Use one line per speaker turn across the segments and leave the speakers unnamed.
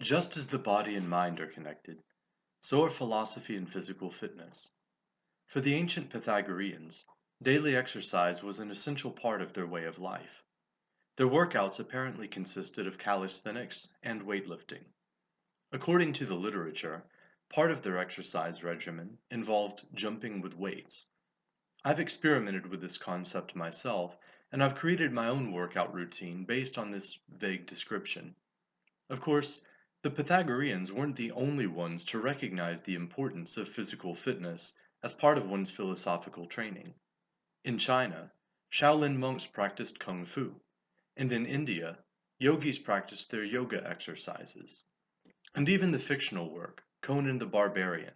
Just as the body and mind are connected, so are philosophy and physical fitness. For the ancient Pythagoreans, daily exercise was an essential part of their way of life. Their workouts apparently consisted of calisthenics and weightlifting. According to the literature, part of their exercise regimen involved jumping with weights. I've experimented with this concept myself, and I've created my own workout routine based on this vague description. Of course, the Pythagoreans weren't the only ones to recognize the importance of physical fitness as part of one's philosophical training. In China, Shaolin monks practiced kung fu, and in India, yogis practiced their yoga exercises. And even the fictional work, Conan the Barbarian,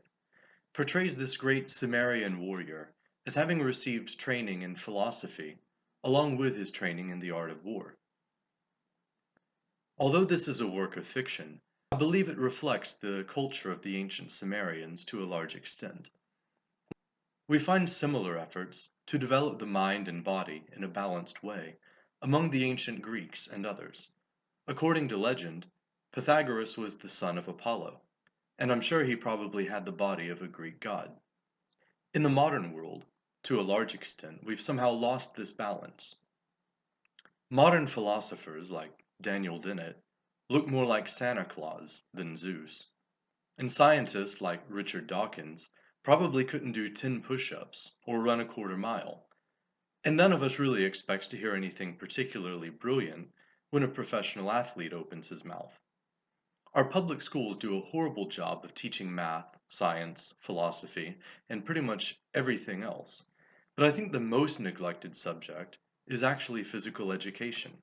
portrays this great Cimmerian warrior as having received training in philosophy, along with his training in the art of war. Although this is a work of fiction, I believe it reflects the culture of the ancient Cimmerians to a large extent. We find similar efforts to develop the mind and body in a balanced way among the ancient Greeks and others. According to legend, Pythagoras was the son of Apollo, and I'm sure he probably had the body of a Greek god. In the modern world, to a large extent, we've somehow lost this balance. Modern philosophers like Daniel Dennett look more like Santa Claus than Zeus, and scientists like Richard Dawkins probably couldn't do 10 push ups or run a quarter mile. And none of us really expects to hear anything particularly brilliant when a professional athlete opens his mouth. Our public schools do a horrible job of teaching math, science, philosophy, and pretty much everything else. But I think the most neglected subject is actually physical education.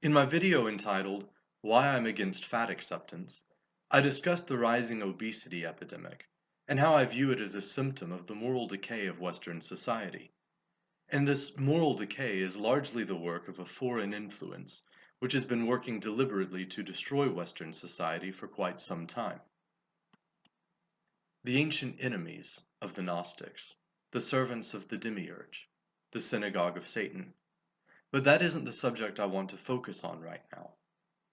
In my video entitled Why I'm Against Fat Acceptance, I discussed the rising obesity epidemic and how I view it as a symptom of the moral decay of Western society. And this moral decay is largely the work of a foreign influence, which has been working deliberately to destroy Western society for quite some time. The ancient enemies of the Gnostics, the servants of the Demiurge, the synagogue of Satan. But that isn't the subject I want to focus on right now.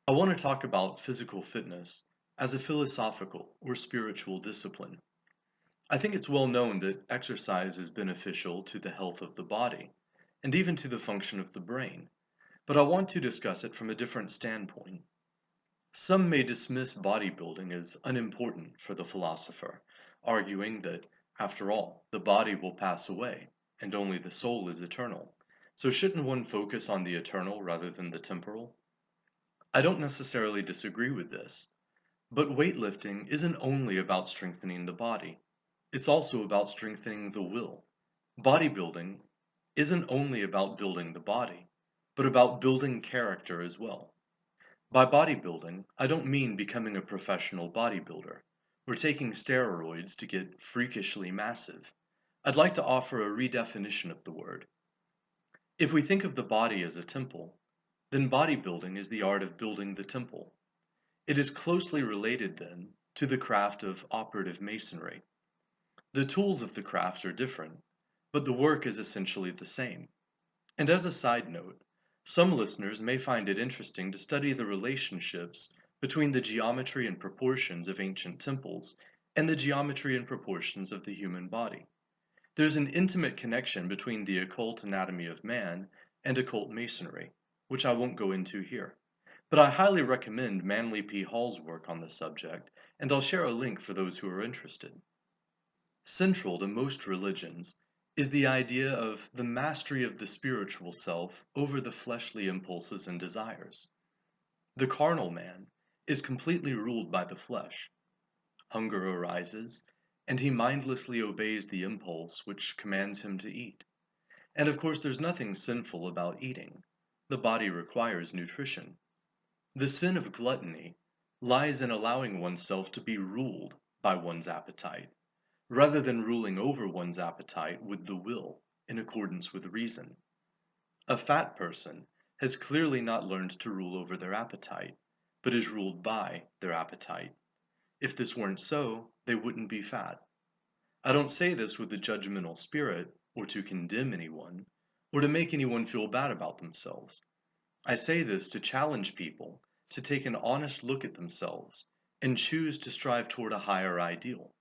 I want to talk about physical fitness as a philosophical or spiritual discipline. I think it's well known that exercise is beneficial to the health of the body, and even to the function of the brain, but I want to discuss it from a different standpoint. Some may dismiss bodybuilding as unimportant for the philosopher, arguing that, after all, the body will pass away, and only the soul is eternal. So shouldn't one focus on the eternal rather than the temporal? I don't necessarily disagree with this, but weightlifting isn't only about strengthening the body. It's also about strengthening the will. Bodybuilding isn't only about building the body, but about building character as well. By bodybuilding, I don't mean becoming a professional bodybuilder or taking steroids to get freakishly massive. I'd like to offer a redefinition of the word. If we think of the body as a temple, then bodybuilding is the art of building the temple. It is closely related, then, to the craft of operative masonry. The tools of the craft are different, but the work is essentially the same. And as a side note, some listeners may find it interesting to study the relationships between the geometry and proportions of ancient temples and the geometry and proportions of the human body. There's an intimate connection between the occult anatomy of man and occult masonry, which I won't go into here. But I highly recommend Manly P. Hall's work on the subject, and I'll share a link for those who are interested. Central to most religions is the idea of the mastery of the spiritual self over the fleshly impulses and desires. The carnal man is completely ruled by the flesh. Hunger arises, and he mindlessly obeys the impulse which commands him to eat. And of course, there's nothing sinful about eating. The body requires nutrition. The sin of gluttony lies in allowing oneself to be ruled by one's appetite, rather than ruling over one's appetite with the will in accordance with reason. A fat person has clearly not learned to rule over their appetite, but is ruled by their appetite. If this weren't so, they wouldn't be fat. I don't say this with a judgmental spirit, or to condemn anyone, or to make anyone feel bad about themselves. I say this to challenge people to take an honest look at themselves and choose to strive toward a higher ideal.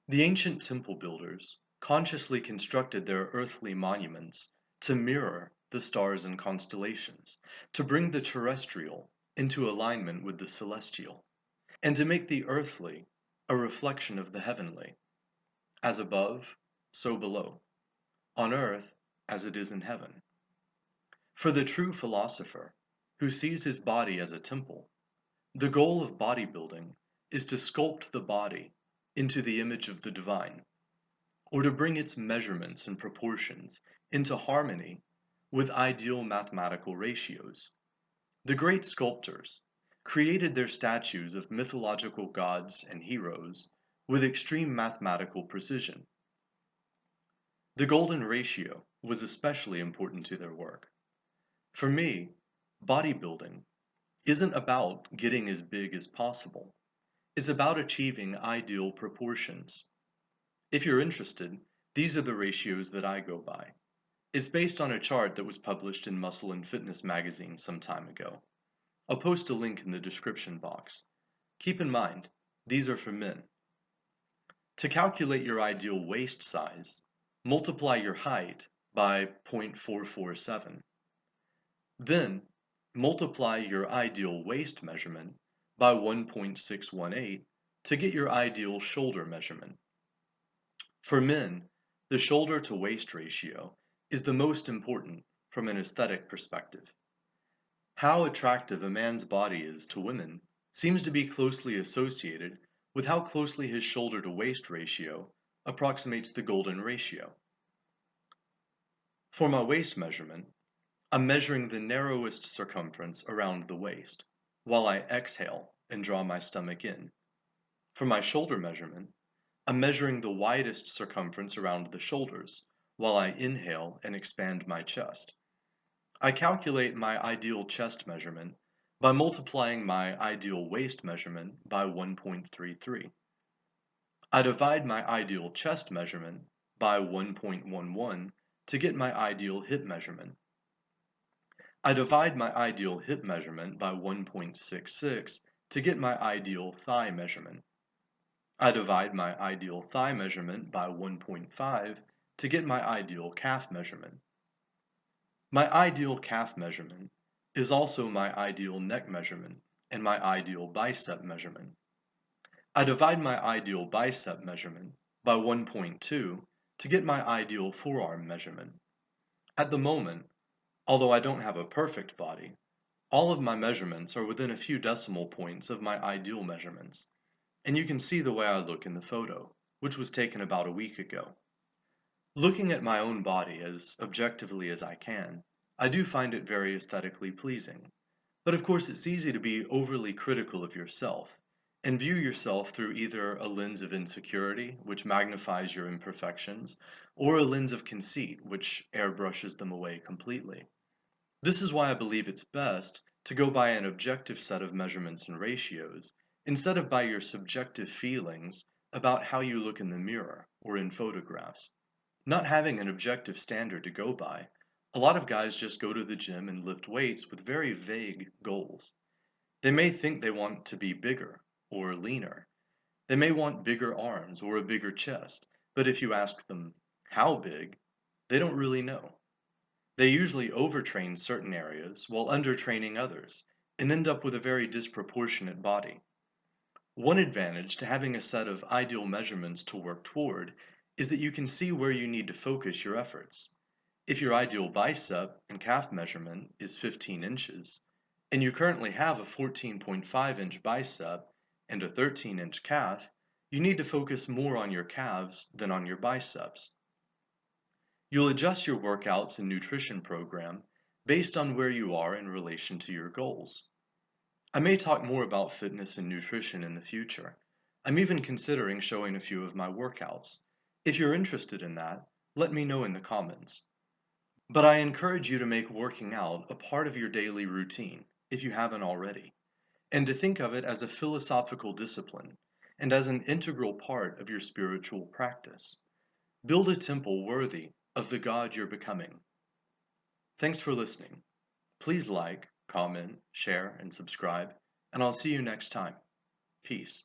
The ancient temple builders consciously constructed their earthly monuments to mirror the stars and constellations, to bring the terrestrial into alignment with the celestial, and to make the earthly a reflection of the heavenly, as above, so below, on earth as it is in heaven. For the true philosopher, who sees his body as a temple, the goal of bodybuilding is to sculpt the body into the image of the divine, or to bring its measurements and proportions into harmony with ideal mathematical ratios. The great sculptors created their statues of mythological gods and heroes with extreme mathematical precision. The golden ratio was especially important to their work. For me, bodybuilding isn't about getting as big as possible. It's about achieving ideal proportions. If you're interested, these are the ratios that I go by. It's based on a chart that was published in Muscle and Fitness magazine some time ago. I'll post a link in the description box. Keep in mind, these are for men. To calculate your ideal waist size, multiply your height by 0.447. Then, multiply your ideal waist measurement by 1.618 to get your ideal shoulder measurement. For men, the shoulder to waist ratio is the most important from an aesthetic perspective. How attractive a man's body is to women seems to be closely associated with how closely his shoulder to waist ratio approximates the golden ratio. For my waist measurement, I'm measuring the narrowest circumference around the waist, while I exhale and draw my stomach in. For my shoulder measurement, I'm measuring the widest circumference around the shoulders, while I inhale and expand my chest. I calculate my ideal chest measurement by multiplying my ideal waist measurement by 1.33. I divide my ideal chest measurement by 1.11 to get my ideal hip measurement. I divide my ideal hip measurement by 1.66 to get my ideal thigh measurement. I divide my ideal thigh measurement by 1.5 to get my ideal calf measurement. My ideal calf measurement is also my ideal neck measurement and my ideal bicep measurement. I divide my ideal bicep measurement by 1.2 to get my ideal forearm measurement. At the moment, although I don't have a perfect body, all of my measurements are within a few decimal points of my ideal measurements, and you can see the way I look in the photo, which was taken about a week ago. Looking at my own body as objectively as I can, I do find it very aesthetically pleasing. But of course, it's easy to be overly critical of yourself and view yourself through either a lens of insecurity, which magnifies your imperfections, or a lens of conceit, which airbrushes them away completely. This is why I believe it's best to go by an objective set of measurements and ratios instead of by your subjective feelings about how you look in the mirror or in photographs. Not having an objective standard to go by, a lot of guys just go to the gym and lift weights with very vague goals. They may think they want to be bigger or leaner. They may want bigger arms or a bigger chest, but if you ask them how big, they don't really know. They usually overtrain certain areas while undertraining others and end up with a very disproportionate body. One advantage to having a set of ideal measurements to work toward is that you can see where you need to focus your efforts. If your ideal bicep and calf measurement is 15 inches, and you currently have a 14.5-inch bicep and a 13-inch calf, you need to focus more on your calves than on your biceps. You'll adjust your workouts and nutrition program based on where you are in relation to your goals. I may talk more about fitness and nutrition in the future. I'm even considering showing a few of my workouts. If you're interested in that, let me know in the comments. But I encourage you to make working out a part of your daily routine, if you haven't already, and to think of it as a philosophical discipline and as an integral part of your spiritual practice. Build a temple worthy of the God you're becoming. Thanks for listening. Please like, comment, share, and subscribe, and I'll see you next time. Peace.